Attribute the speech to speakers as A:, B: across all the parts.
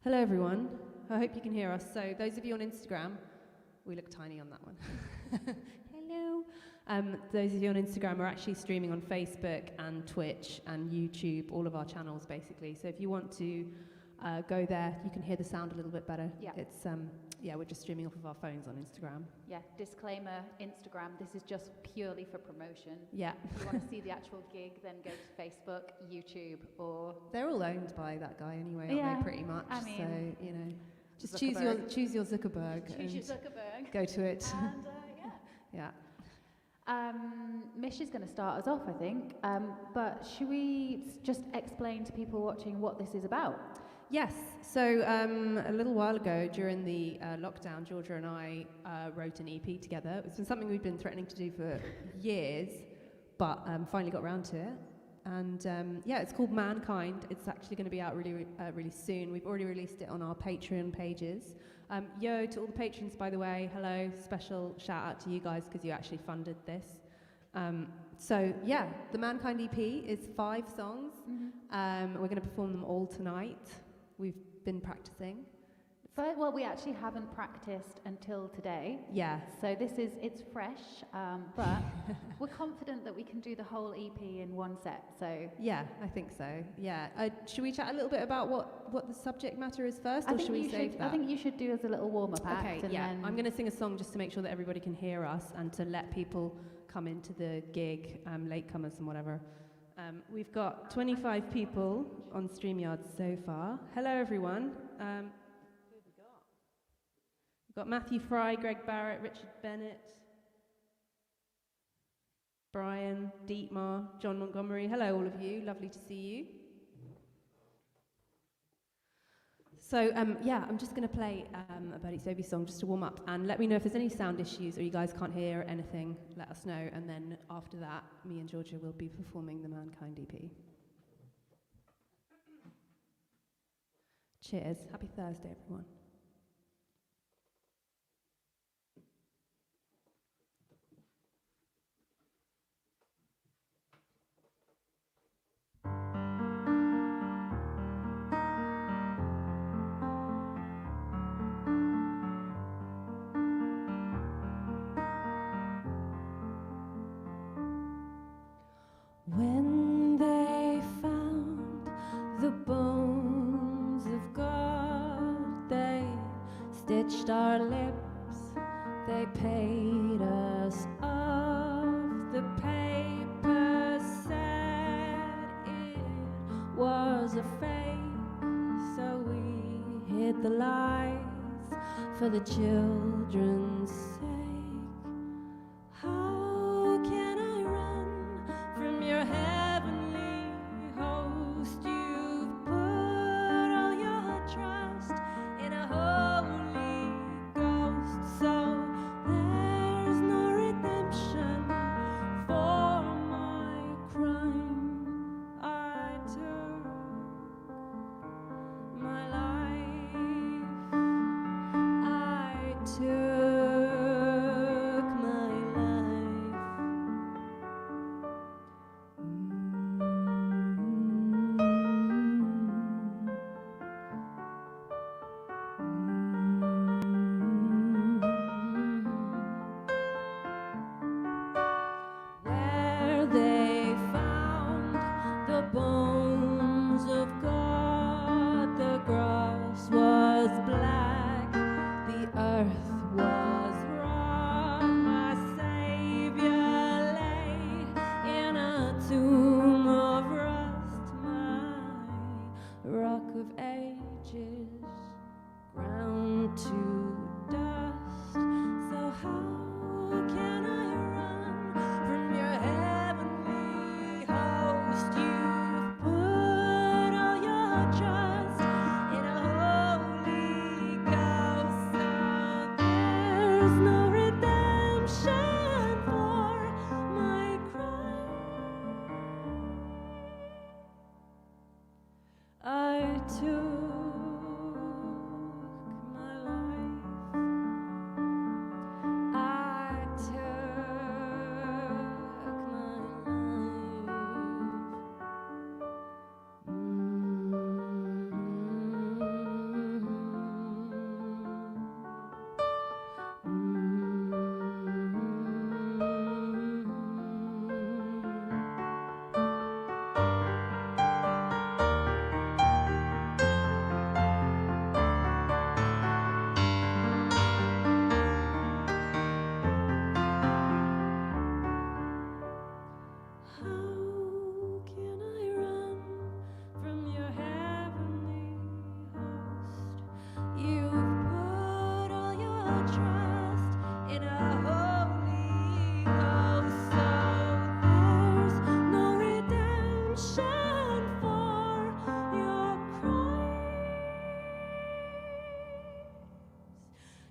A: Hello everyone, I hope you can hear us. So those of you on Instagram, we look tiny on that one. Hello. Those of you on Instagram are actually streaming on Facebook and Twitch and YouTube, all of our channels basically. So if you want to go there, you can hear the sound a little bit better.
B: Yeah.
A: It's we're just streaming off of our phones on Instagram.
B: Yeah, disclaimer, Instagram, this is just purely for promotion.
A: Yeah.
B: If you want to see the actual gig, then go to Facebook, YouTube, or...
A: They're all owned by that guy anyway, aren't
B: Yeah,
A: they, pretty much?
B: I mean,
A: so, you know, just
B: Zuckerberg.
A: choose your Zuckerberg.
B: Choose
A: and
B: your Zuckerberg.
A: Go to it.
B: And, yeah.
A: Yeah.
B: Mish is going to start us off, I think. But should we just explain to people watching what this is about?
A: Yes. So a little while ago, during the lockdown, Georgia and I wrote an EP together. It's been something we've been threatening to do for years, but finally got around to it. And it's called Mankind. It's actually going to be out really soon. We've already released it on our Patreon pages. Yo, to all the patrons, by the way, hello. Special shout out to you guys because you actually funded this. The Mankind EP is 5 songs.
B: Mm-hmm.
A: We're going to perform them all tonight. We've been practicing.
B: Well, we actually haven't practiced until today.
A: Yeah.
B: So it's fresh, but we're confident that we can do the whole EP in one set. So
A: yeah, I think so. Yeah. Should we chat a little bit about what the subject matter is first, or should we save that?
B: I think you should do as a little warm-up act.
A: Okay.
B: And
A: yeah.
B: then
A: I'm going to sing a song just to make sure that everybody can hear us and to let people come into the gig, latecomers and whatever. We've got 25 people on StreamYard so far. Hello, everyone. Who have we got? We've got Matthew Fry, Greg Barrett, Richard Bennett, Brian, Dietmar, John Montgomery. Hello, all of you. Lovely to see you. So, I'm just going to play a Birdie Sophie song just to warm up, and let me know if there's any sound issues or you guys can't hear anything, let us know, and then after that, me and Georgia will be performing the Mankind EP. Cheers. Happy Thursday, everyone. When they found the bones of God, they stitched our lips, they paid us off. The paper said it was a fake, so we hid the lies for the children's sake. How can I run from your heavenly host? You've put all your trust in a Holy Ghost, so there's no redemption for my crime. I took my life. I took my life. Where they found the bones of God, the grass was black, the earth was raw. My Savior lay in a tomb of rust, my rock of ages ground to dust. So how can I run from your heavenly host? You've put all your trust in a Holy Ghost, so there's no redemption for my crime. I took my life. I took my life.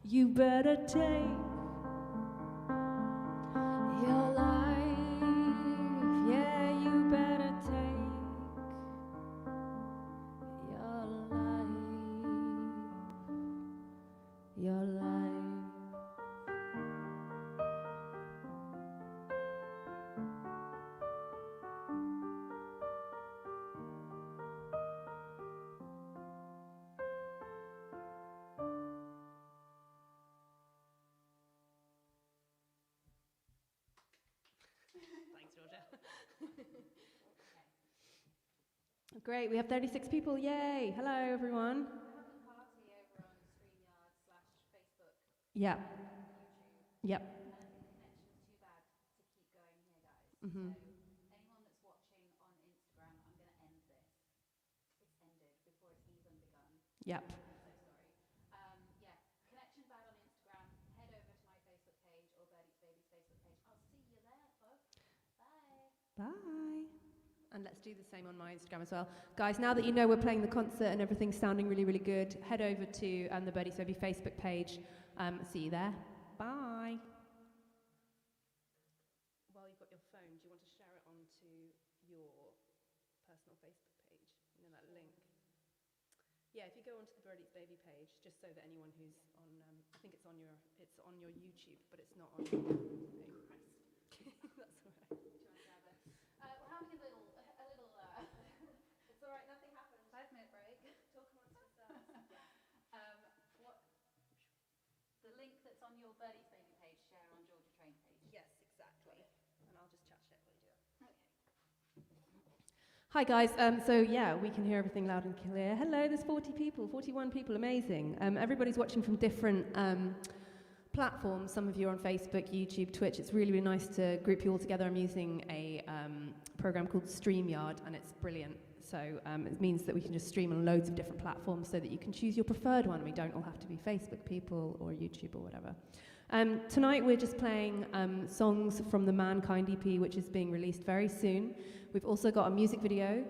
A: You better take your life, yeah, you better take your life, your life. Thanks, Georgia. Great, we have 36 people, yay! Hello, everyone.
B: We're having a party over on StreamYard/Facebook,
A: Yep,
B: YouTube.
A: yep.
B: And I think the connection's too bad to keep going here, guys.
A: Mhm.
B: So anyone that's watching on Instagram, I'm going to end this. It's ended before it's even begun.
A: Yep.
B: I'm so sorry. Yeah, connection bad on Instagram. Head over to my Facebook page or Birdie's Baby's Facebook page. I'll see you there, folks. Bye.
A: Bye. And let's do the same on my Instagram as well. Guys, now that you know we're playing the concert and everything's sounding really, really good, head over to the Birdie's Baby Facebook page. See you there. Bye. While you've got your phone, do you want to share it onto your personal Facebook page? You know that link? Yeah, if you go onto the Birdie's Baby page, just so that anyone who's on, I think it's on your YouTube, but it's not on your... That's all right.
B: Do you want to grab it? We're having a little it's all right, nothing happened. 5-minute break. Talk amongst yourselves. What the link that's on your Birdie's Baby page, share on Georgia Train page.
A: Yes, exactly. And I'll just chat shit while you do it.
B: Okay.
A: Hi guys, so yeah, we can hear everything loud and clear. Hello, there's 40 people, 41 people, amazing. Everybody's watching from different platforms. Some of you are on Facebook, YouTube, Twitch. It's really, really nice to group you all together. I'm using a program called StreamYard, and it's brilliant. So it means that we can just stream on loads of different platforms so that you can choose your preferred one. We don't all have to be Facebook people or YouTube or whatever. Tonight we're just playing songs from the Mankind EP, which is being released very soon. We've also got a music video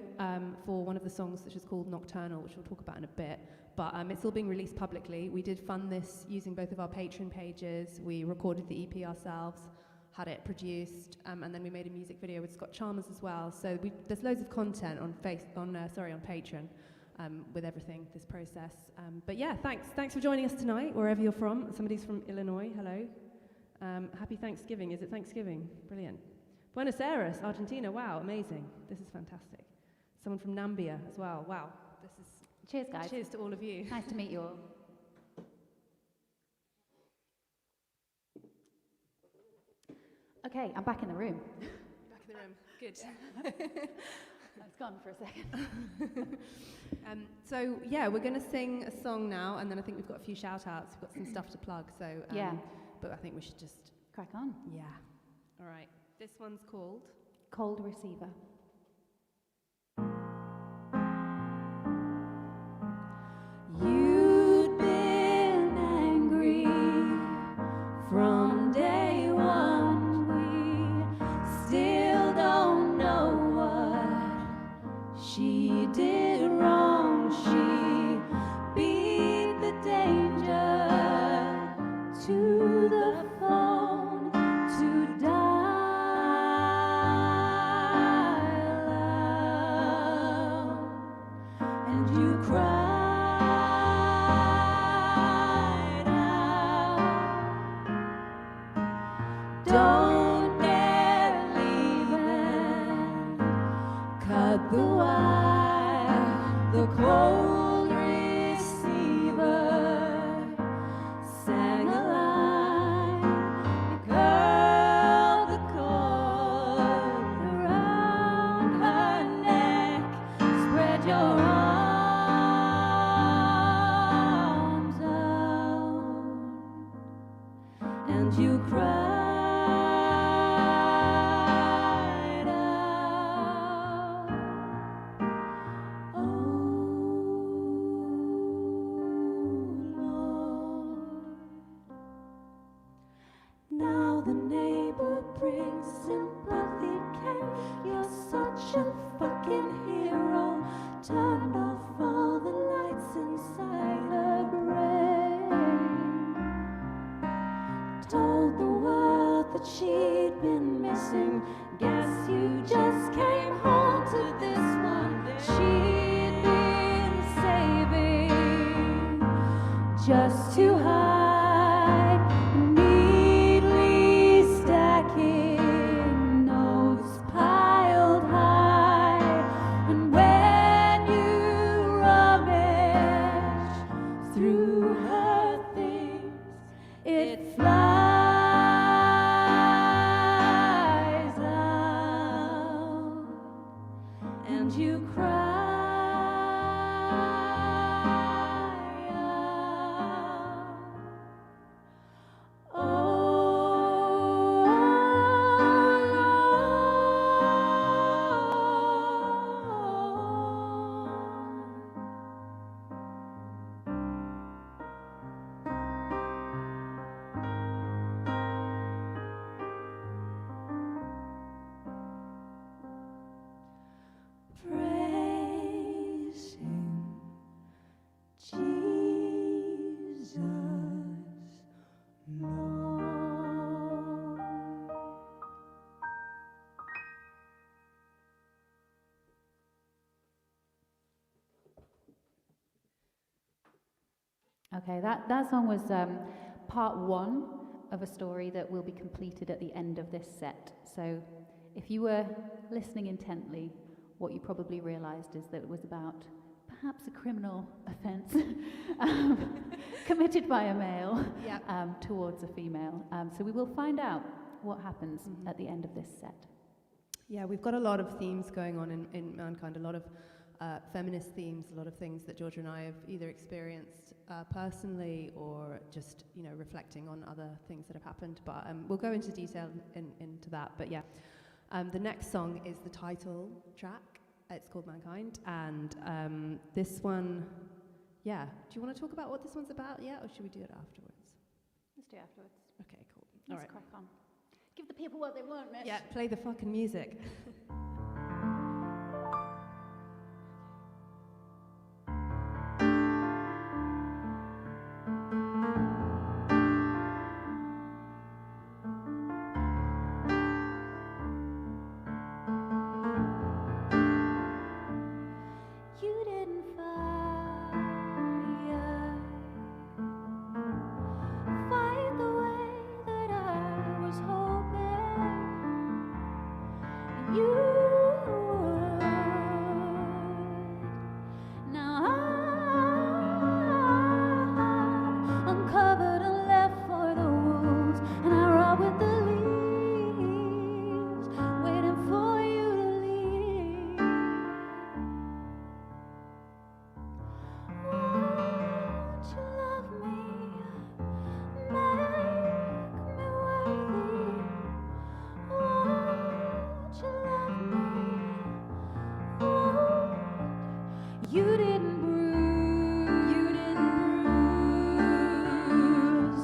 A: for one of the songs, which is called Nocturnal, which we'll talk about in a bit. But it's all being released publicly. We did fund this using both of our Patreon pages. We recorded the EP ourselves, had it produced, and then we made a music video with Scott Chalmers as well. So there's loads of content on Patreon with everything, this process. But yeah, thanks for joining us tonight, wherever you're from. Somebody's from Illinois, hello. Happy Thanksgiving, is it Thanksgiving? Brilliant. Buenos Aires, Argentina, wow, amazing. This is fantastic. Someone from Nambia as well, wow. This is
B: Cheers, guys.
A: cheers to all of you.
B: Nice to meet you all. Okay, I'm back in the room.
A: Back in the room, good.
B: I was gone for a second.
A: So yeah, we're going to sing a song now, and then I think we've got a few shout-outs. We've got some stuff to plug, so
B: Yeah.
A: But I think we should just
B: Crack on.
A: yeah. All right, this one's called
B: Cold Receiver.
A: You'd been angry from day one. We still don't know what she did wrong. She beat the danger to the phone to dial out, and you cried. Don't get leaving, cut the wire, the cold receiver sang a line, curled the cord around her neck, spread your arms out, and you cried. Now the neighbor brings sympathy. Ken, you're such a fucking hero. Turned off all the lights inside her brain.
C: that she'd been missing. Guess you just came home to this one that she'd been saving just to hide, neatly stacking notes piled high. And when you rummage through her things, it flies out, and you cry out. Praise Him, Jesus, Lord.
B: Okay, that song was part one of a story that will be completed at the end of this set. So if you were listening intently, what you probably realised is that it was about perhaps a criminal offence committed by a male
A: Yeah.
B: towards a female. So we will find out what happens at the end of this set.
A: Yeah, we've got a lot of themes going on in Mankind, a lot of feminist themes, a lot of things that Georgia and I have either experienced personally or just, reflecting on other things that have happened. But we'll go into detail into that. But yeah, the next song is the title track. It's called Mankind. And this one, yeah. Do you want to talk about what this one's about yet, or should we do it afterwards?
B: Let's do it afterwards.
A: Okay, cool.
B: Let's
A: All right.
B: crack on. Give the people what they want, miss.
A: Yeah, play the fucking music.
C: You didn't fight the way that I was hoping you would. Now I'm uncovered and left for the wolves, and I rot with the leaves, waiting for you to leave. Won't you love me? Make me worthy. Won't you love me? Won't you didn't bruise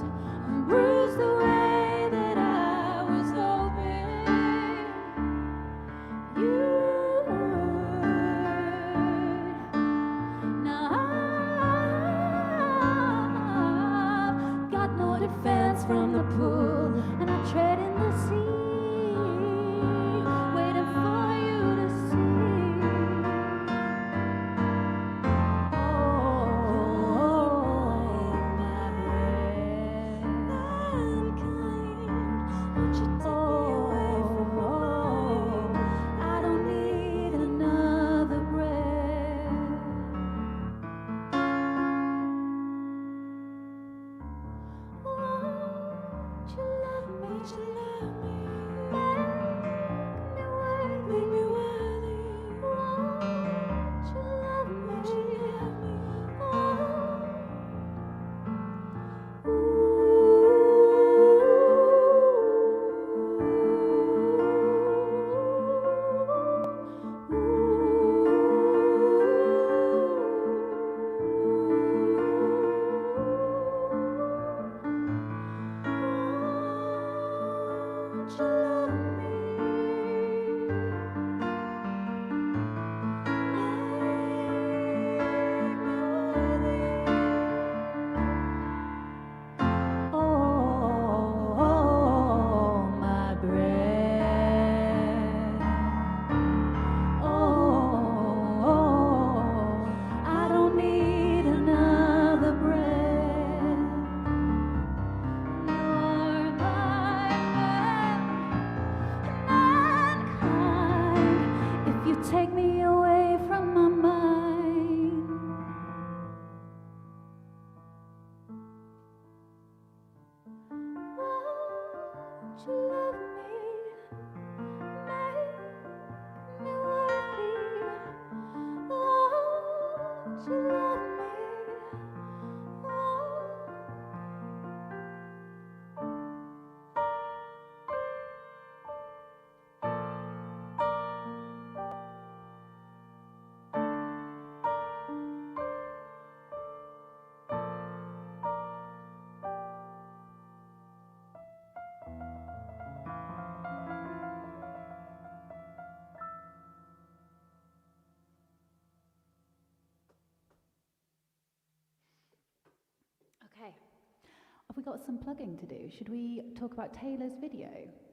C: we got some plugging to do. Should we talk about Taylor's video?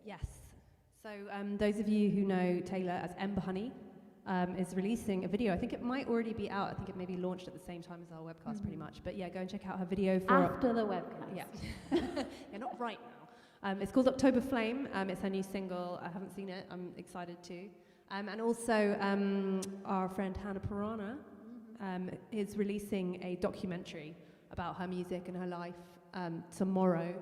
A: Yes. So those of you who know Taylor as Ember Honey is releasing a video. I think it might already be out. I think it may be launched at the same time as our webcast pretty much. But yeah, go and check out her video for...
C: After the webcast.
A: Yeah. Yeah, not right now. It's called October Flame. It's her new single. I haven't seen it. I'm excited to. And also our friend Hannah Pirana is releasing a documentary about her music and her life tomorrow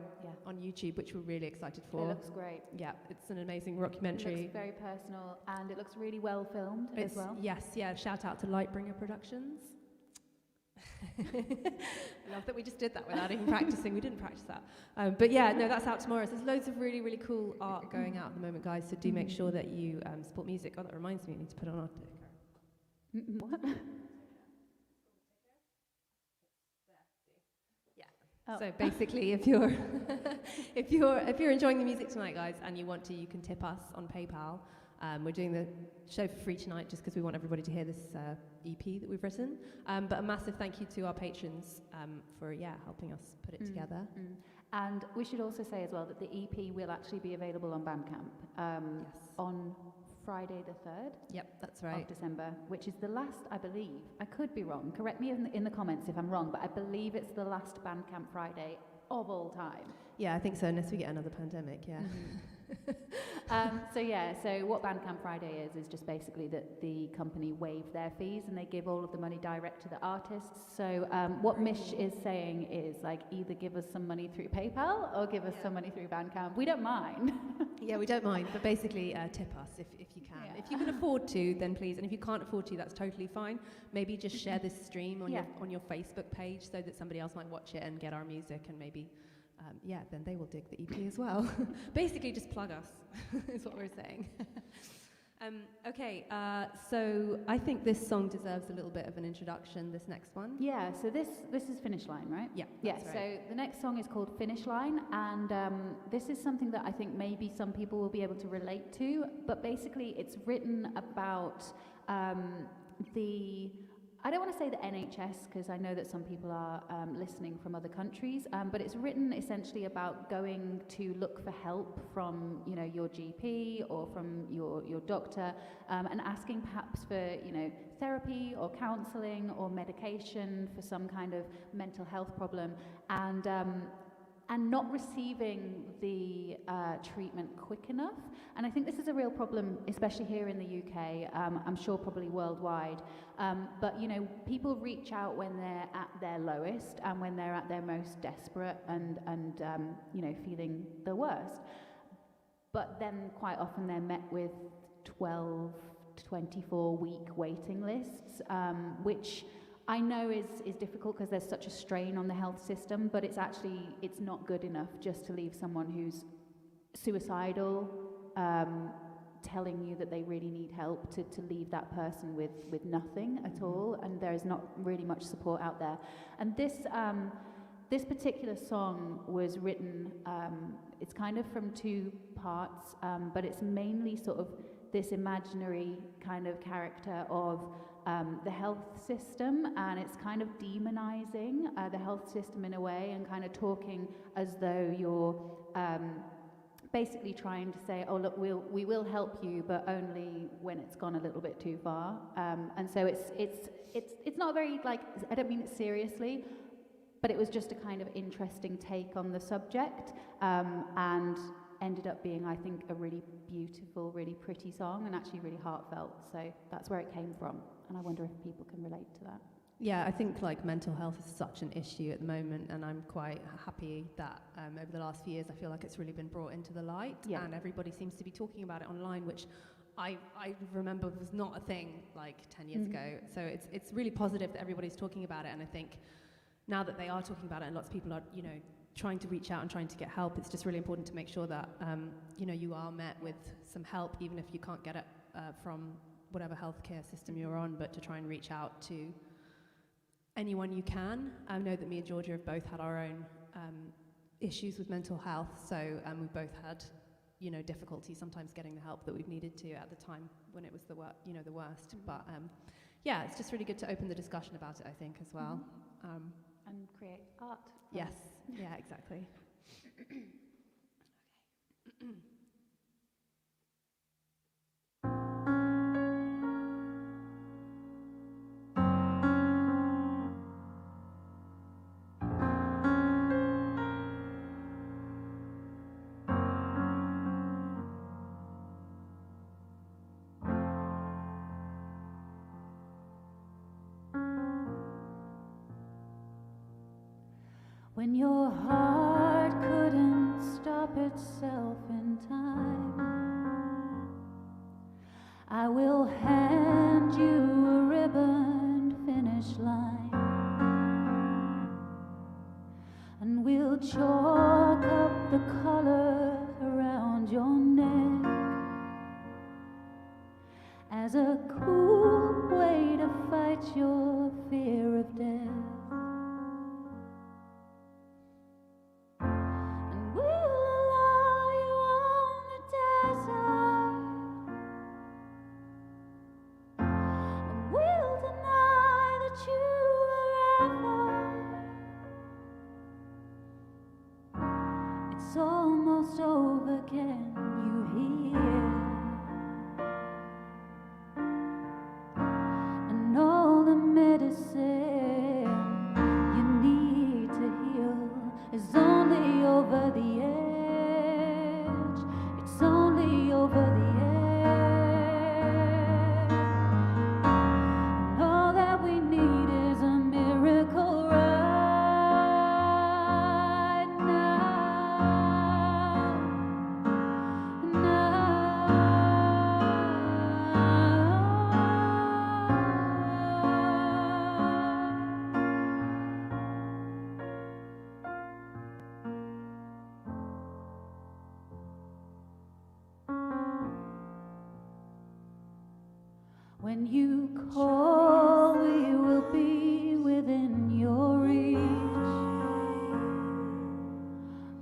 A: on YouTube, which we're really excited for.
C: It looks great.
A: Yeah, it's an amazing documentary.
C: It looks very personal, and it looks really well filmed as well.
A: Yes, yeah, shout out to Lightbringer Productions. I love that we just did that without even practicing. We didn't practice that. But yeah, no, that's out tomorrow. So there's loads of really, really cool art going out at the moment, guys. So do make sure that you support music. Oh, that reminds me, I need to put on our ticker.
C: What? Oh.
A: So basically, if you're if you're enjoying the music tonight, guys, and you want to, you can tip us on PayPal. We're doing the show for free tonight just because we want everybody to hear this EP that we've written. But a massive thank you to our patrons for helping us put it together.
C: And we should also say as well that the EP will actually be available on Bandcamp on Friday the 3rd.
A: Yep, that's right.
C: Of December, which is the last, I believe. I could be wrong. Correct me in the comments if I'm wrong, but I believe it's the last Bandcamp Friday of all time.
A: Yeah, I think so, unless we get another pandemic, yeah.
C: So what Bandcamp Friday is just basically that the company waive their fees and they give all of the money direct to the artists. So what Mish is saying is like either give us some money through PayPal or give us some money through Bandcamp. We don't mind.
A: Yeah, we don't mind, but basically tip us if you can.
C: Yeah.
A: If you can afford to, then please. And if you can't afford to, that's totally fine. Maybe just share this stream on your Facebook page so that somebody else might watch it and get our music and maybe... then they will dig the EP as well. Basically, just plug us, is what we're saying. So I think this song deserves a little bit of an introduction, this next one.
C: Yeah, so this is Finish Line, right?
A: Yeah,
C: right. So the next song is called Finish Line, and this is something that I think maybe some people will be able to relate to, but basically it's written about I don't want to say the NHS because I know that some people are listening from other countries, but it's written essentially about going to look for help from your GP or from your doctor, and asking perhaps for therapy or counselling or medication for some kind of mental health problem, and not receiving the treatment quick enough. And I think this is a real problem, especially here in the UK, I'm sure probably worldwide. But people reach out when they're at their lowest and when they're at their most desperate and feeling the worst. But then quite often they're met with 12 to 24-week waiting lists, which I know is difficult because there's such a strain on the health system, but it's not good enough just to leave someone who's suicidal telling you that they really need help to leave that person with nothing at all, and there is not really much support out there. And this particular song was written, it's kind of from two parts, but it's mainly sort of this imaginary kind of character of the health system, and it's kind of demonizing the health system in a way and kind of talking as though you're basically trying to say, oh look, we will help you, but only when it's gone a little bit too far. And so it's not very, like, I don't mean it seriously, but it was just a kind of interesting take on the subject, and ended up being, I think, a really beautiful, really pretty song, and actually really heartfelt. So that's where it came from, and I wonder if people can relate to that.
A: Yeah, I think like mental health is such an issue at the moment, and I'm quite happy that over the last few years I feel like it's really been brought into the light, and everybody seems to be talking about it online, which I remember was not a thing like 10 years ago. So it's really positive that everybody's talking about it, and I think now that they are talking about it and lots of people are trying to reach out and trying to get help, it's just really important to make sure that you are met with some help, even if you can't get it from whatever healthcare system you're on, but to try and reach out to anyone you can. I know that me and Georgia have both had our own issues with mental health, so we've both had difficulty sometimes getting the help that we've needed to at the time when it was the worst. But it's just really good to open the discussion about it, I think, as well.
C: and create art.
A: Yes. Yeah, exactly.
C: When your heart couldn't stop itself in time, I will hand you a ribboned finish line, and we'll chalk up the color around your neck as a cool way to fight your fear of death. It's almost over, can you hear? And all the medicine you need to heal is only over the edge. It's only over the edge. And all that we need is a miracle right now. When you call, we will be within your reach,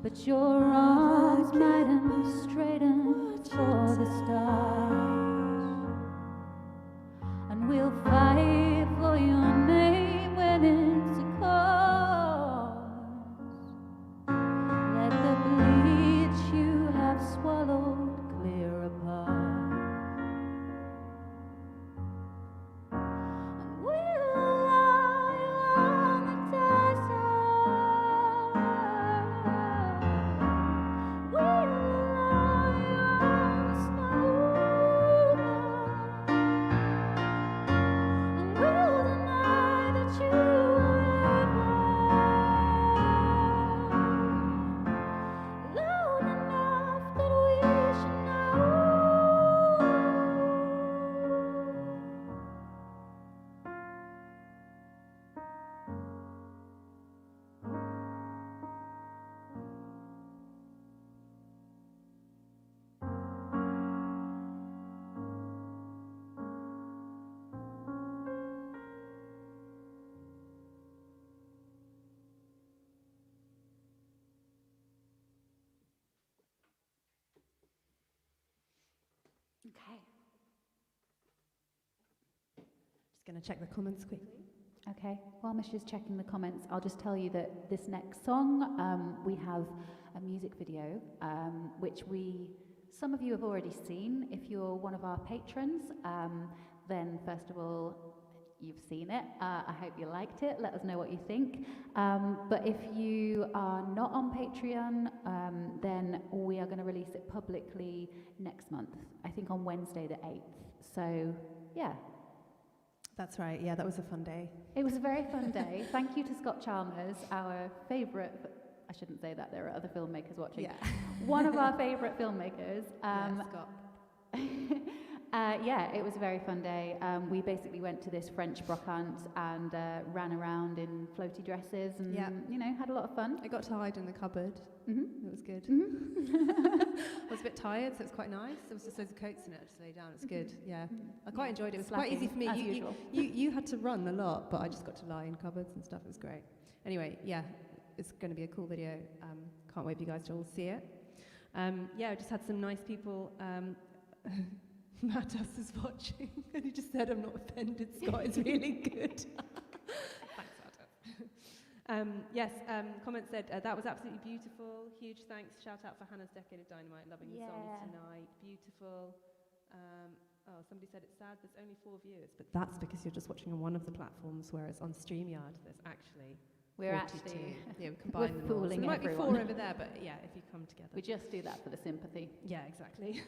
C: but your arms mightn't straighten for the stars, and we'll fight for your name when it's a cause. Let the bleach you have swallowed clear apart. Okay.
A: Just going to check the comments quickly.
C: Okay, while Mish is checking the comments, I'll just tell you that this next song, we have a music video, which some of you have already seen. If you're one of our patrons, then first of all, you've seen it. I hope you liked it. Let us know what you think. But if you are not on Patreon, then we are going to release it publicly next month, I think on Wednesday the 8th. So, yeah.
A: That's right. Yeah, that was a fun day.
C: It was a very fun day. Thank you to Scott Chalmers, our favourite, I shouldn't say that, there are other filmmakers watching.
A: Yeah.
C: One of our favourite filmmakers.
A: Scott.
C: Yeah, it was a very fun day. We basically went to this French brocante and ran around in floaty dresses and, had a lot of fun.
A: I got to hide in the cupboard.
C: Mm-hmm.
A: It was good.
C: Mm-hmm.
A: I was a bit tired, so it was quite nice. There was just loads of coats in it to lay down. It was good. Yeah, I quite enjoyed it. It was quite easy for me.
C: As usual.
A: You had to run a lot, but I just got to lie in cupboards and stuff. It was great. Anyway, yeah, it's going to be a cool video. Can't wait for you guys to all see it. Yeah, I just had some nice people. Mattas is watching, and he just said, "I'm not offended. Scott is really good." Thanks, Yes, comment said, that was absolutely beautiful. Huge thanks. Shout out for Hannah's Decade of Dynamite. Loving the songs tonight. Beautiful. Somebody said it's sad there's only 4 viewers, but that's because you're just watching on one of the platforms, whereas on StreamYard there's actually
C: We're
A: 42.
C: actually
A: Yeah, we combine them all. So
C: fooling
A: there might be
C: everyone.
A: 4 over there, but yeah, if you come together.
C: We just do that for the sympathy.
A: Yeah, exactly.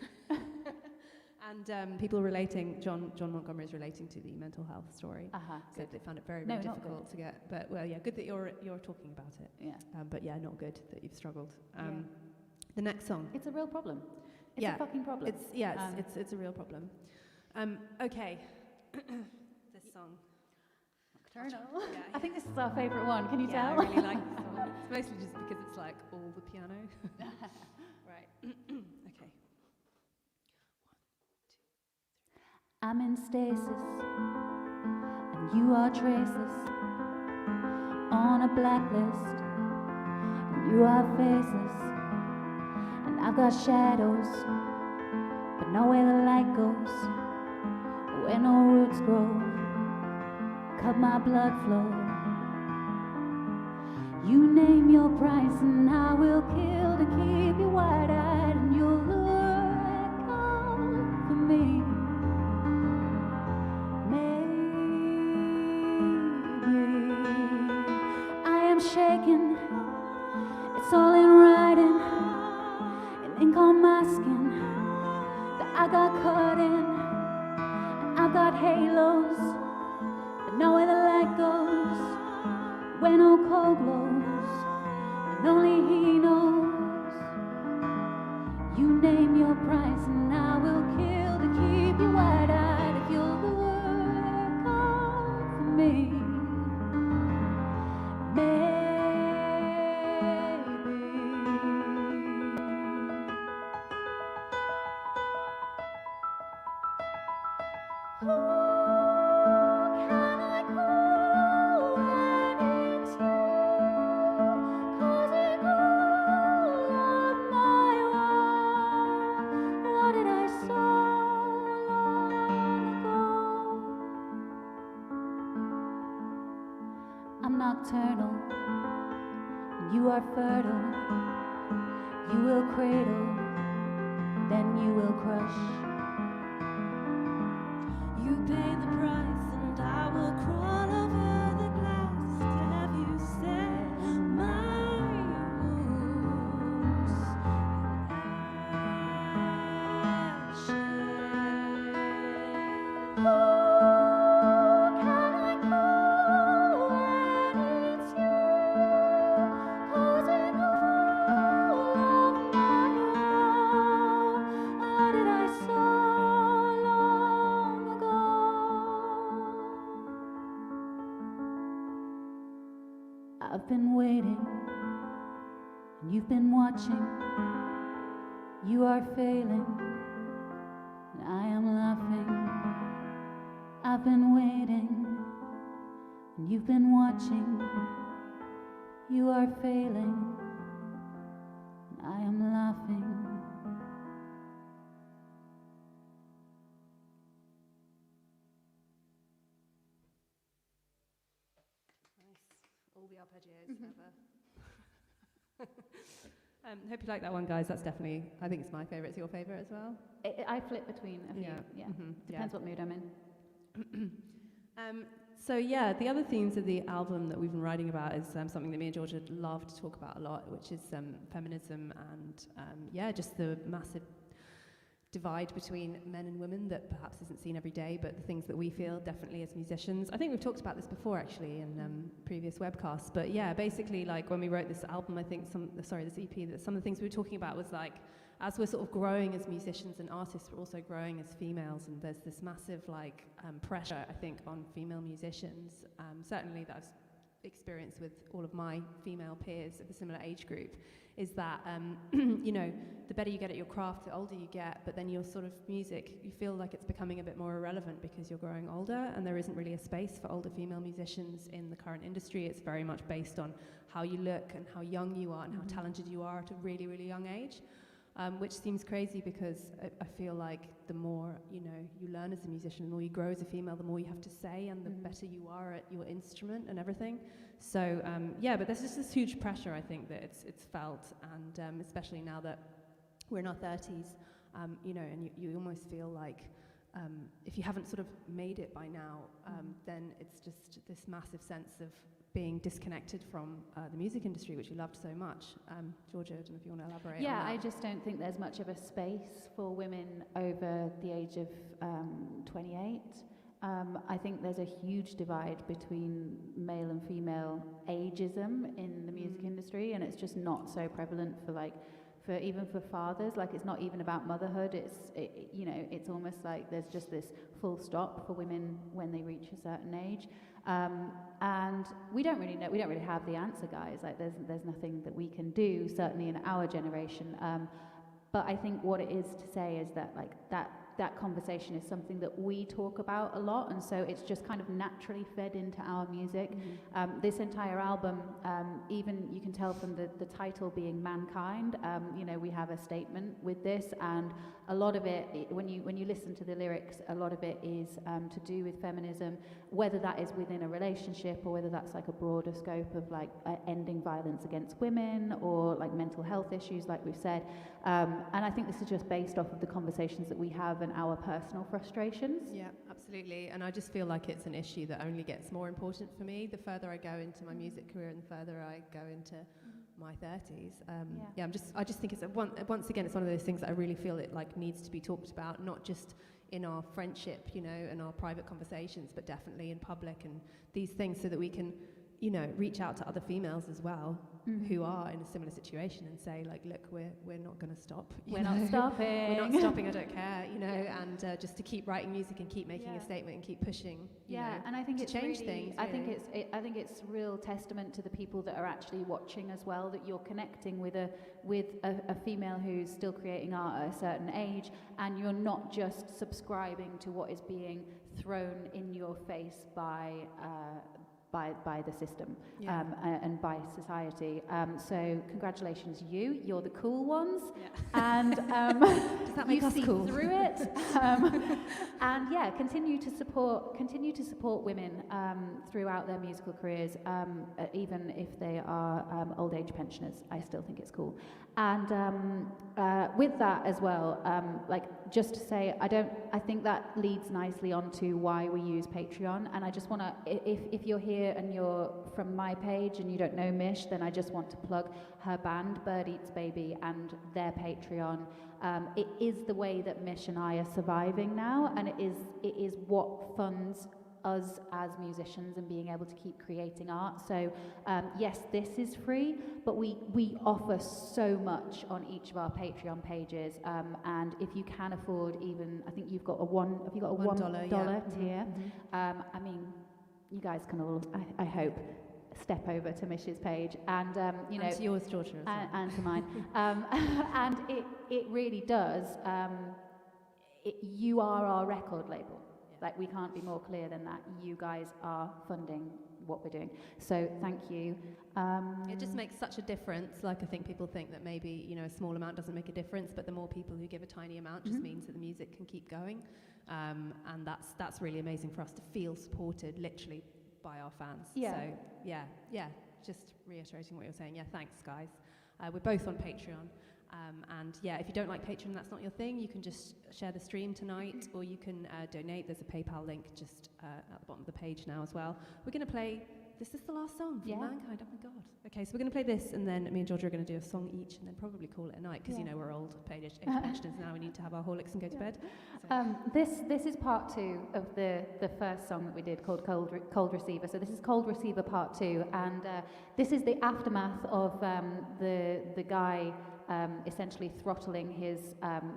A: And people relating, John Montgomery is relating to the mental health story.
C: Good.
A: They found it very,
C: No,
A: very
C: not
A: difficult to get. But well, yeah, good that you're talking about it.
C: Yeah.
A: But yeah, not good that you've struggled.
C: Yeah.
A: The next song.
C: It's a real problem. It's
A: Yeah,
C: a fucking problem.
A: It's a real problem. Okay, this song.
C: Nocturnal.
A: Yeah,
C: I think this is our favourite one. Can you
A: yeah,
C: tell?
A: I really like this song. It's mostly just because it's like all the piano. Right. Okay.
C: I'm in stasis, and you are traces on a blacklist, and you are faces, and I've got shadows, but know where the light goes, where no roots grow, cut my blood flow. You name your price, and I will kill to keep you wide-eyed, and you'll look out for me. Shaking, it's all in writing, in ink on my skin that I got caught in. And I've got halos, but know where the light goes, where no cold glows, and only he knows. You name your price, and I will kill to keep you wide-eyed if you'll look out for me. I'm nocturnal, and you are fertile. You will cradle, then you will crush.
D: You pay the price, and I will crawl over the glass to have you set my wounds in ashes.
C: I've been waiting, and you've been watching. You are failing, and I am laughing. I've been waiting, and you've been watching. You are failing, and I am laughing.
A: All the arpeggios ever. Hope you like that one, guys. That's definitely, I think it's my favourite. It's your favourite as well?
C: I flip between a few. Yeah. Depends what mood I'm in.
A: So yeah, the other themes of the album that we've been writing about is something that me and Georgia love to talk about a lot, which is feminism and just the massive divide between men and women that perhaps isn't seen every day, but the things that we feel definitely as musicians. I think we've talked about this before actually in previous webcasts, but yeah, basically like when we wrote this album, I think this EP, that some of the things we were talking about was like, as we're sort of growing as musicians and artists, we're also growing as females, and there's this massive like pressure, I think, on female musicians, certainly that I've experienced with all of my female peers of a similar age group, is that, you know, the better you get at your craft, the older you get, but then your sort of music, you feel like it's becoming a bit more irrelevant because you're growing older, and there isn't really a space for older female musicians in the current industry. It's very much based on how you look and how young you are and how talented you are at a really, really young age. which seems crazy because I feel like the more you learn as a musician, the more you grow as a female, the more you have to say, and the better you are at your instrument and everything. So but there's just this huge pressure, I think, that it's felt, and especially now that we're in our 30s, and you almost feel like if you haven't sort of made it by now, then it's just this massive sense of being disconnected from the music industry, which you loved so much. Georgia, I don't know if you want to elaborate on that.
C: I just don't think there's much of a space for women over the age of 28. I think there's a huge divide between male and female ageism in the music industry, and it's just not so prevalent for even for fathers. Like, it's not even about motherhood. It's almost like there's just this full stop for women when they reach a certain age. And we don't really know. We don't really have the answer, guys. Like, there's nothing that we can do, certainly in our generation. But I think what it is to say is that that conversation is something that we talk about a lot, and so it's just kind of naturally fed into our music. This entire album, even you can tell from the title being Mankind, we have a statement with this, and a lot of it, when you listen to the lyrics, a lot of it is to do with feminism, whether that is within a relationship or whether that's like a broader scope of ending violence against women or like mental health issues, like we've said. And I think this is just based off of the conversations that we have and our personal frustrations.
A: Yeah, absolutely. And I just feel like it's an issue that only gets more important for me the further I go into my music career and the further I go into my 30s. I just think it's once again, it's one of those things that I really feel it needs to be talked about, not just in our friendship, and our private conversations, but definitely in public and these things, so that we can, reach out to other females as well who are in a similar situation and say, look, we're not going to stop.
C: We're not stopping.
A: We're not stopping. I don't care, and just to keep writing music and keep making a statement and keep pushing.
C: And I think
A: to change things.
C: I think it's real testament to the people that are actually watching as well, that you're connecting with a female who's still creating art at a certain age, and you're not just subscribing to what is being thrown in your face by the system and by society. So congratulations, you're the cool ones, and
A: does that make
C: you
A: us
C: see
A: cool?
C: through it, and continue to support women throughout their musical careers, even if they are old age pensioners. I still think it's cool. And with that as well, just to say, I think that leads nicely onto why we use Patreon. And I just want to, if you're here and you're from my page and you don't know Mish, then I just want to plug her band, Bird Eats Baby, and their Patreon. It is the way that Mish and I are surviving now, and it is what funds us as musicians and being able to keep creating art. So yes, this is free, but we offer so much on each of our Patreon pages, and if you can afford, even I think you've got a $1 tier. I mean, you guys can all, I hope, step over to Mish's page and and
A: to yours, Georgia, as well.
C: And to mine, and it really does. You are our record label. We can't be more clear than that. You guys are funding what we're doing. So thank you.
A: It just makes such a difference. I think people think that maybe, a small amount doesn't make a difference, but the more people who give a tiny amount just means that the music can keep going. And that's really amazing for us to feel supported literally by our fans.
C: Yeah.
A: So just reiterating what you're saying. Thanks, guys. We're both on Patreon. And if you don't like Patreon, that's not your thing, you can just share the stream tonight, or you can donate. There's a PayPal link just at the bottom of the page now as well. We're going to play, this is the last song from Mankind, oh my god. Okay, so we're going to play this, and then me and Georgia are going to do a song each, and then probably call it a night, because we're old age pensioners now, we need to have our Horlicks and go to bed. So.
C: This is part 2 of the first song that we did, called Cold Receiver. So this is Cold Receiver part 2, and this is the aftermath of the guy essentially throttling his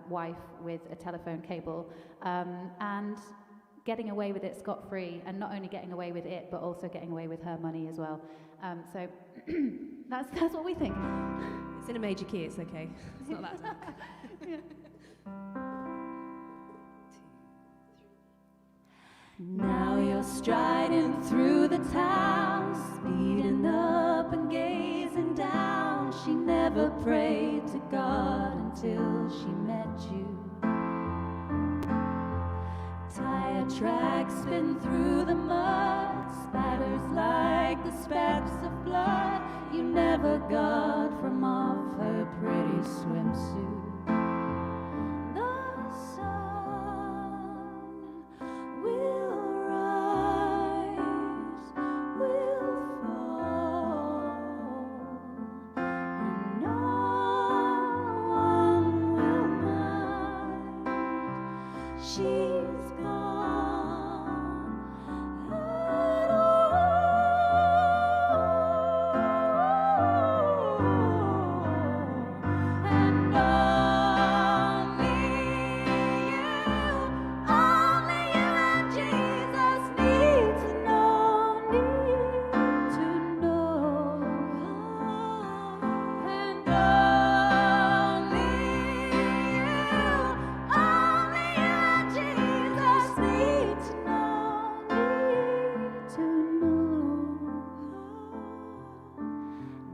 C: wife with a telephone cable, and getting away with it scot-free, and not only getting away with it, but also getting away with her money as well. So that's what we think.
A: It's in a major key, it's okay. It's not that dark.
D: Now you're striding through the town, speeding up and gazing down. She never never prayed to God until she met you. Tire tracks spin through the mud, spatters like the specks of blood you never got from off her pretty swimsuit. The sun will rise, will fall, and no one will mind. She's gone at all, and only you and Jesus need to know, and only you and Jesus need to know.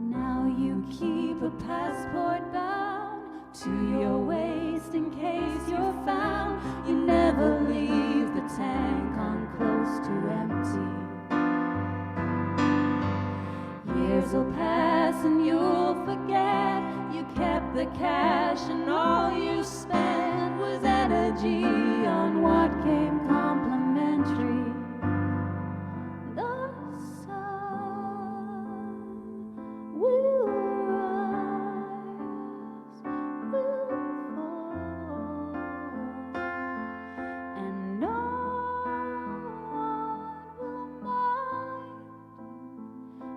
D: Now you keep a passport bound to your waist in case you're found. You never leave the tank on close to empty. Years will pass and you'll forget you kept the cash, and all you spent was energy on what came complimentary. The sun will rise, will fall, and no one will mind.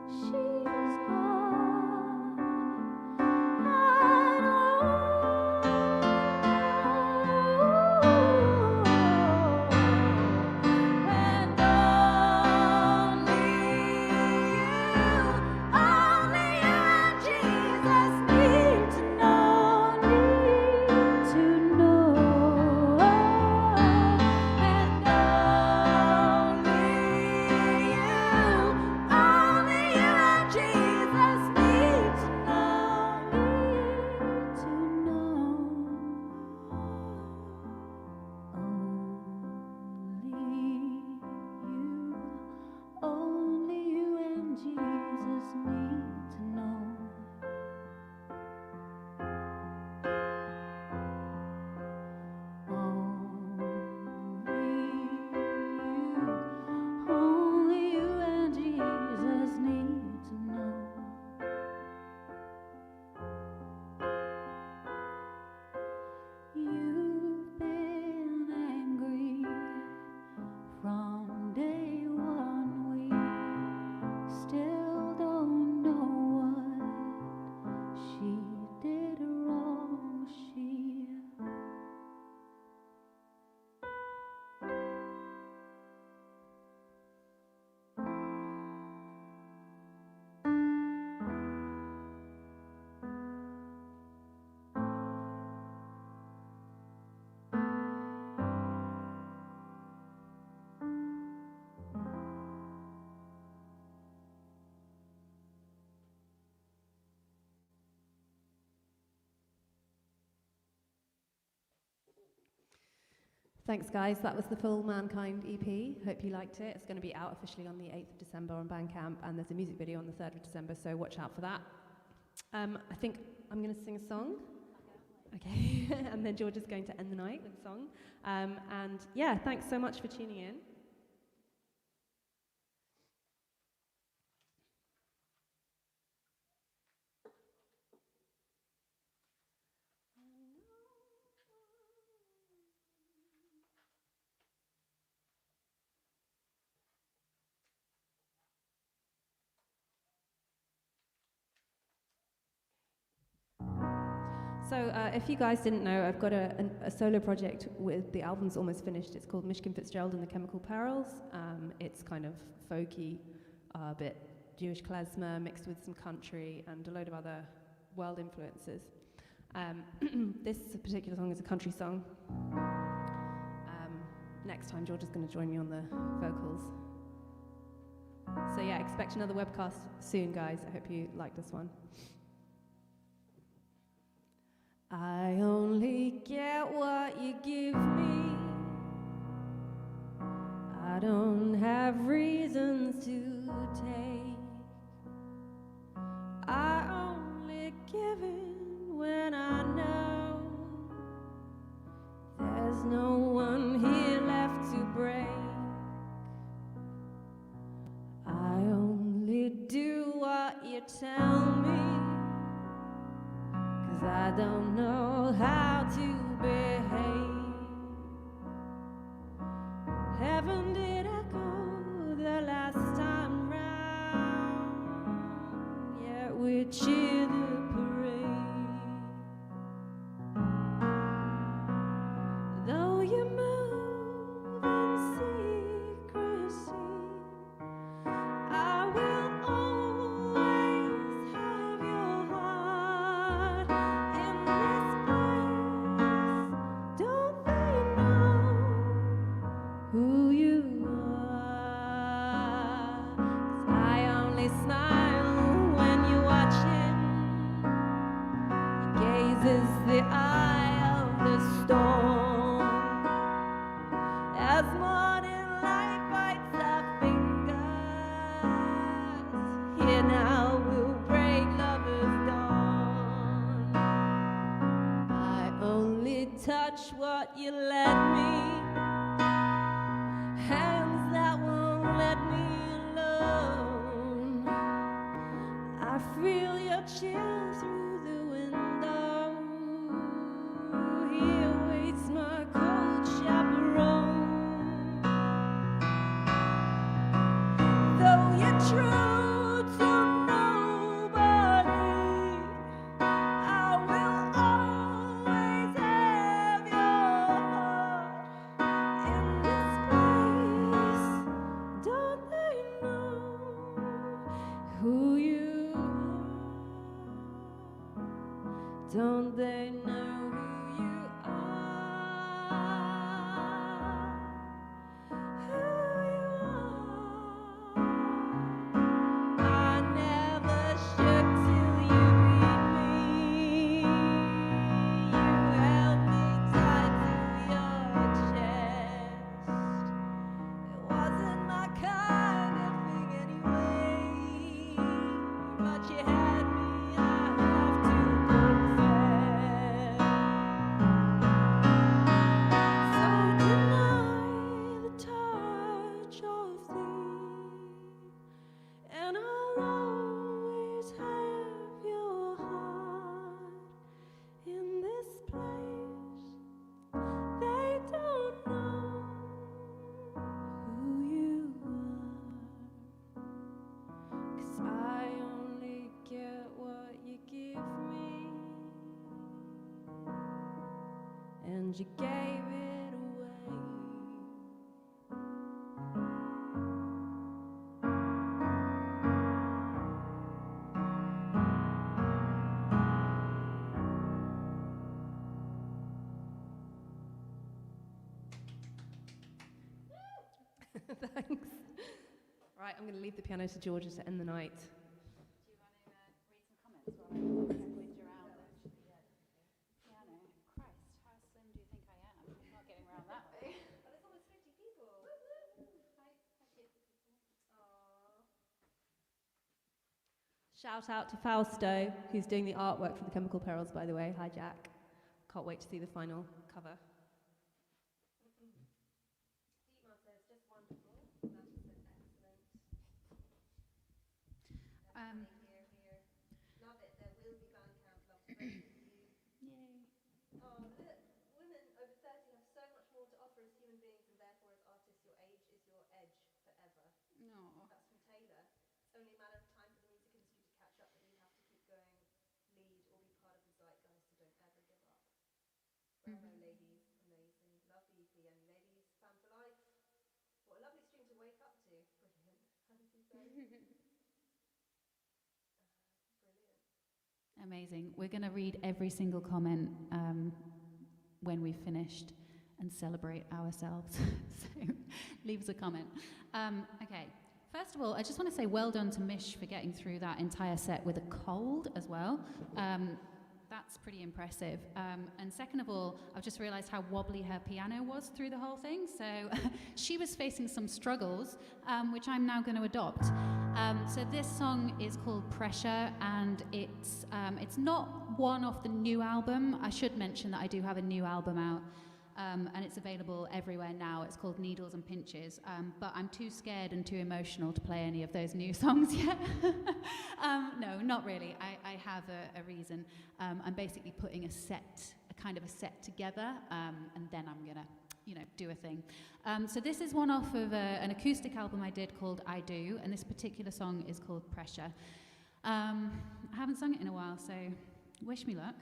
D: She's gone at
A: Thanks, guys. That was the full Mankind EP. Hope you liked it. It's going to be out officially on the 8th of December on Bandcamp, and there's a music video on the 3rd of December, so watch out for that. I think I'm going to sing a song. Okay. And then George is going to end the night with a song. And yeah, thanks so much for tuning in. So if you guys didn't know, I've got a solo project with the album's almost finished. It's called Mishkin, Fitzgerald and the Chemical Perils. It's kind of folky, a bit Jewish klezmer mixed with some country and a load of other world influences. This particular song is a country song. Next time George is going to join me on the vocals. So yeah, expect another webcast soon, guys. I hope you like this one.
D: I don't know how to behave. Heaven did I go the last time round? Yeah, we cheered the parade. Though you move in secrecy, I will always have your heart in this place. Don't they know who you are? 'Cause I only smile when you watch him. He gazes the eye of the storm as morning light bites our fingers. Here now we'll break lovers' dawn. I only touch what you let me, hands that won't let me alone. I feel your chill through the window. Here waits my cold chaperone. Though you're true to nobody, I will always have your heart in this place. Don't they know who you are? Don't they know who you are? Who you are? I never shook till you beat me. You held me tight to your chest. It wasn't my kind of thing anyway, but you had me, I have to confess. So deny the touch of thee, and I'll always have your heart in this place. They don't know who you are, 'cause I only get what you give me, and you gave it away.
A: Thanks. Right, I'm going to leave the piano to Georgia to end the night.
B: Do you want to read some comments while I squidge around the piano? Christ, how slim do you think I am? I'm not getting around that way.
A: Oh, there's almost 50 people.
B: Hi, beautiful people.
A: Shout out to Fausto, who's doing the artwork for the Chemical Perils, by the way. Hi, Jack. Can't wait to see the final cover. Dietmar says, just wonderful. That is excellent. Here. Love it. There will be Bandcamp. Love to both of you.
C: Yay.
A: Oh, look. Women over 30 have so much more to offer as human beings, and therefore as artists, your age is your edge forever.
B: No.
A: That's from Taylor. It's only a matter of time for the music industry to catch up, but we have to keep going, lead, or be part of the zeitgeist, so don't ever give up. Bravo, ladies. Amazing. Love the EP. And ladies, fan for life. What a lovely stream to wake up to. Brilliant. How does he say? Brilliant.
C: Amazing. We're going to read every single comment when we've finished and celebrate ourselves. So leave us a comment. Okay. First of all, I just want to say well done to Mish for getting through that entire set with a cold as well. That's pretty impressive. And second of all, I've just realised how wobbly her piano was through the whole thing. So she was facing some struggles, which I'm now going to adopt. So this song is called Pressure, and it's not one off the new album. I should mention that I do have a new album out. and it's available everywhere now. It's called Needles and Pinches, but I'm too scared and too emotional to play any of those new songs yet. No, not really. I have a reason. I'm basically putting a kind of a set together, and then I'm gonna, do a thing. So this is one off of an acoustic album I did called I Do, and this particular song is called Pressure. I haven't sung it in a while, so wish me luck.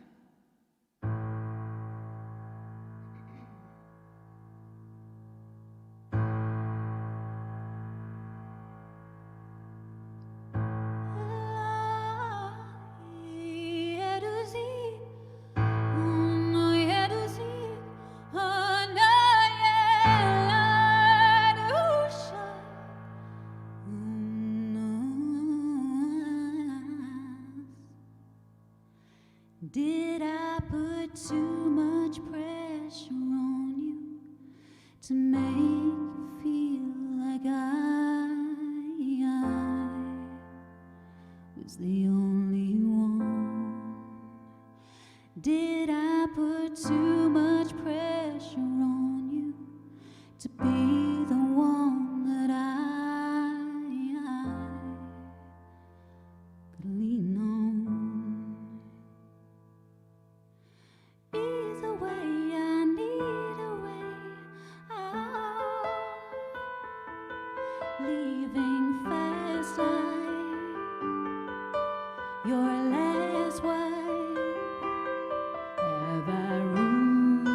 D: Did I put too much pressure on you to make you feel like I was the only one? Did I put too much pressure on you to be the one that I could lean on? Either way, I need a way out. Leaving fast like your last wife. Have I ruined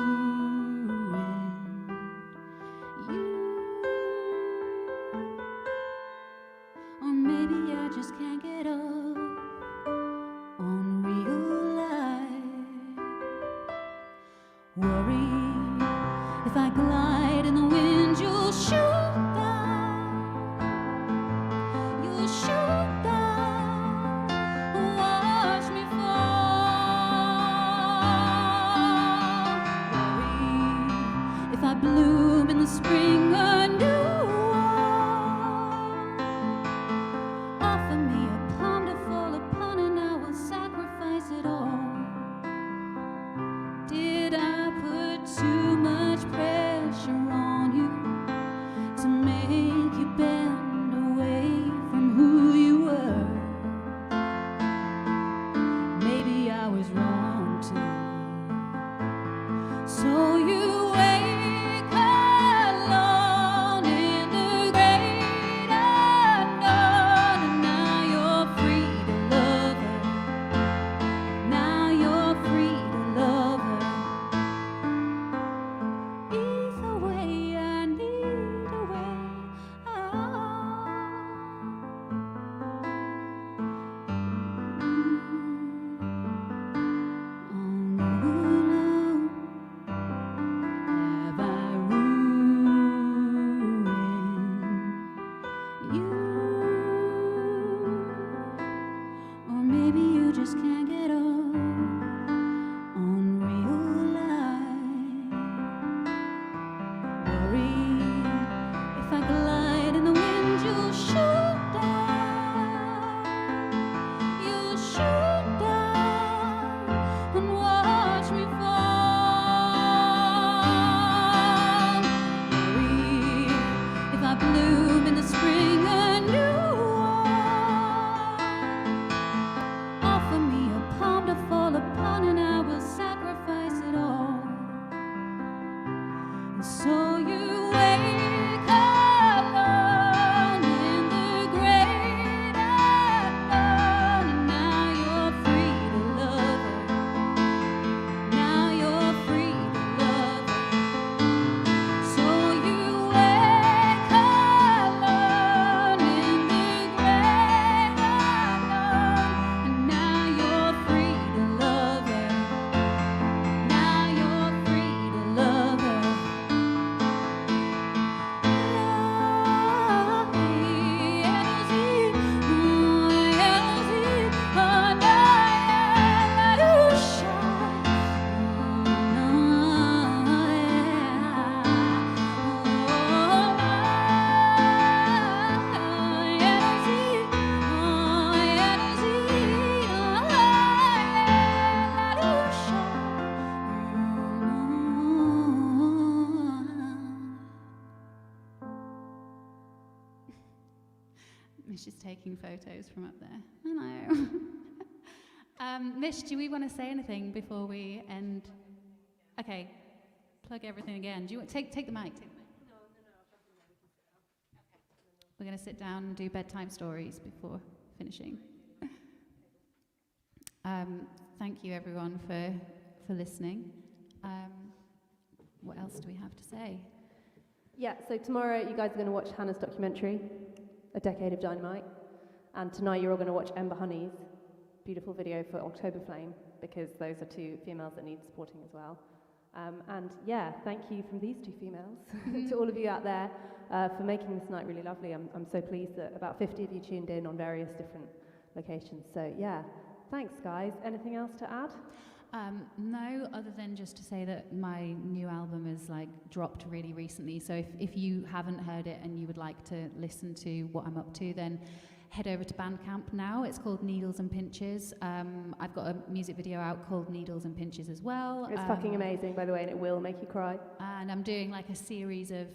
D: you?
C: She's just taking photos from up there. Hello. Mish, do we want to say anything before we end? Okay, plug everything again. Do you want take the mic? We're going to sit down and do bedtime stories before finishing. Thank you, everyone, for listening. What else do we have to say?
A: Yeah, so tomorrow you guys are going to watch Hannah's documentary, A Decade of Dynamite. And tonight you're all going to watch Ember Honey's beautiful video for October Flame, because those are two females that need supporting as well. And yeah, thank you from these two females to all of you out there for making this night really lovely. I'm so pleased that about 50 of you tuned in on various different locations. So yeah, thanks guys. Anything else to add?
C: No, other than just to say that my new album is dropped really recently. So if you haven't heard it and you would like to listen to what I'm up to, then head over to Bandcamp now. It's called Needles and Pinches. I've got a music video out called Needles and Pinches as well.
A: It's fucking amazing, by the way, and it will make you cry.
C: And I'm doing a series of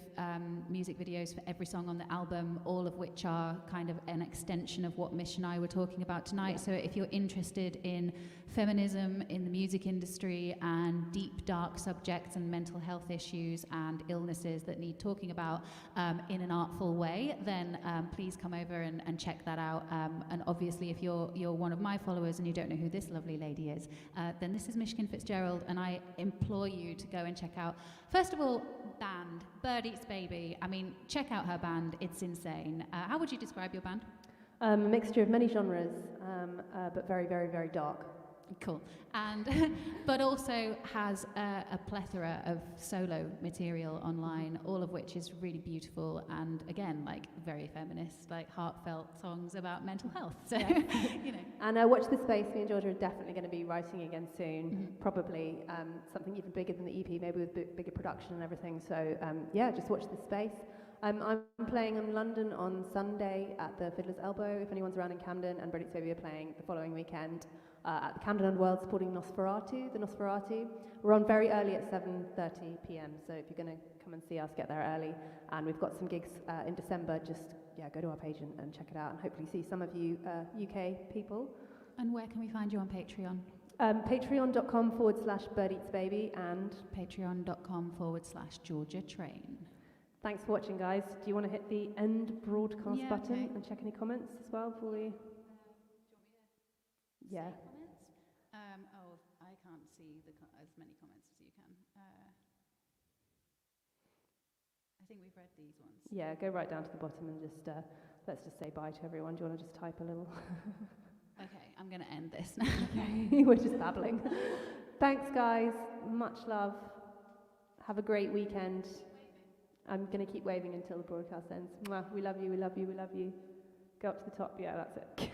C: music videos for every song on the album, all of which are kind of an extension of what Mish and I were talking about tonight. Yeah. So if you're interested in feminism in the music industry and deep, dark subjects and mental health issues and illnesses that need talking about in an artful way, then please come over and check that out. And obviously, if you're one of my followers and you don't know who this lovely lady is, then this is Mishkin Fitzgerald, and I implore you to go and check out, first of all, band, Bird Eats Baby. I mean, check out her band, it's insane. How would you describe your band?
A: A mixture of many genres, but very, very, very dark.
C: Cool. And but also has a plethora of solo material online, all of which is really beautiful and again very feminist, heartfelt songs about mental health. So you know. And
A: watch the space. Me and Georgia are definitely going to be writing again soon. Probably something even bigger than the EP, maybe with bigger production and everything. So yeah, just watch this space. I'm playing in London on Sunday at the Fiddler's Elbow, if anyone's around in Camden, and Bird Eats Baby are playing the following weekend at the Camden Underworld supporting the Nosferatu. We're on very early at 7:30 p.m, so if you're going to come and see us, get there early. And we've got some gigs in December. Just go to our page and check it out, and hopefully see some of you UK people.
C: And where can we find you on Patreon?
A: Patreon.com/birdeatsbaby and
C: patreon.com/Georgia Train.
A: Thanks for watching, guys. Do you want to hit the end broadcast button
C: okay.
A: and check any comments as well before we... Yeah.
C: Comments? I can't see as many comments as you can. I think we've read these ones.
A: Yeah, go right down to the bottom and just let's just say bye to everyone. Do you want to just type a little?
C: Okay, I'm going to end this now.
A: Okay, we're just babbling. Thanks, guys. Much love. Have a great weekend. I'm going to keep waving until the broadcast ends. Mwah. We love you, we love you, we love you. Go up to the top. Yeah, that's it.